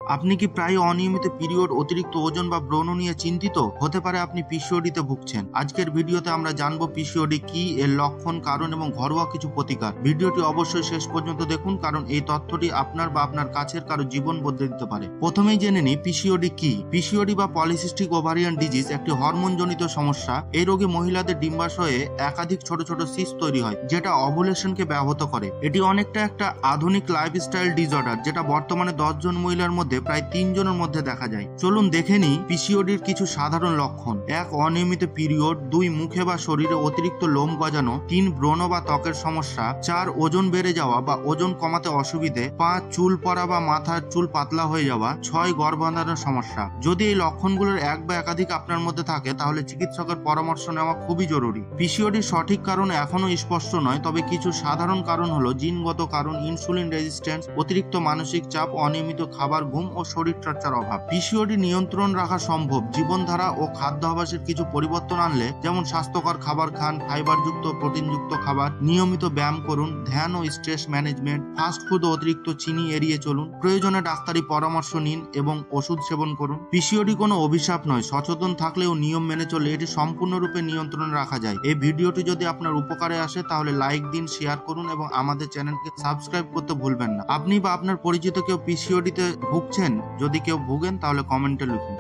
আপনি কি প্রায় অনিয়মিত পিরিয়ড, অতিরিক্ত ওজন বা ব্রণ নিয়ে চিন্তিত? হতে পারে আপনি পিসিওডিতে ভুগছেন। আজকের ভিডিওতে আমরা জানবো পিসিওডি কি, এর লক্ষণ, কারণ এবং ঘরোয়া কিছু প্রতিকার। ভিডিওটি অবশ্যই শেষ পর্যন্ত দেখুন, কারণ এই তথ্যটি আপনার বা আপনার কাছের কারো জীবন বদলে দিতে পারে। প্রথমেই জেনে নিই পিসিওডি কি। পিসিওডি বা পলিসিস্টিক ওভারিয়ান ডিজিজ একটি হরমোনজনিত সমস্যা। এই রোগে মহিলাদের ডিম্বাশয়ে একাধিক ছোট ছোট সিস্ট তৈরি হয়, যেটা ওভুলেশনকে ব্যাহত করে। এটি অনেকটা একটা আধুনিক লাইফস্টাইল ডিসঅর্ডার, যেটা বর্তমানে 10 জন মহিলার মধ্যে প্রায় 3 জনের মধ্যে দেখা যায়। চলুন দেখে নিই পিসিওডির কিছু সাধারণ লক্ষণ। 1. অনিয়মিত পিরিয়ড। 2. মুখে বা শরীরে অতিরিক্ত লোম গজানো। 3. ব্রণ বা ত্বকের সমস্যা। 4. ওজন বেড়ে যাওয়া বা ওজন কমাতে অসুবিধে। 5. চুল পড়া বা মাথার চুল পাতলা হয়ে যাওয়া। 6. গর্ভধারণের সমস্যা। যদি এই লক্ষণগুলোর এক বা একাধিক আপনার মধ্যে থাকে, তাহলে চিকিৎসকের পরামর্শ নেওয়া খুবই জরুরি। পিসিওডির সঠিক কারণ এখনো স্পষ্ট নয়, তবে কিছু সাধারণ কারণ হলো জিনগত কারণ, ইনসুলিন রেজিস্ট্যান্স, অতিরিক্ত মানসিক চাপ, অনিয়মিত খাবার, ঘুম ও শরীর চর্চার অভাব। পিসিওডি নিয়ন্ত্রণ রাখা সম্ভব জীবনধারা ও খাদ্যাভ্যাসের কিছু পরিবর্তন আনলে, যেমন স্বাস্থ্যকর খাবার খান, ফাইবারযুক্ত প্রোটিনযুক্ত খাবার, নিয়মিত ব্যায়াম করুন, ধ্যান ও স্ট্রেস ম্যানেজমেন্ট, ফাস্ট ফুড ও অতিরিক্ত চিনি এড়িয়ে চলুন, প্রয়োজনে ডাক্তারি পরামর্শ নিন এবং ওষুধ সেবন করুন। পিসিওডি কোনো অভিশাপ নয়, সচেতন থাকলেও নিয়ম মেনে চলে এটি সম্পূর্ণরূপে নিয়ন্ত্রণে রাখা যায়। এই ভিডিওটি যদি আপনার উপকারে আসে, তাহলে লাইক দিন, শেয়ার করুন এবং আমাদের চ্যানেলকে সাবস্ক্রাইব করতে ভুলবেন না। আপনি বা আপনার পরিচিত কেউ পিসিওডিতে ভুগছেন? যদি কেউ ভুগেন, তাহলে কমেন্টে লিখুন।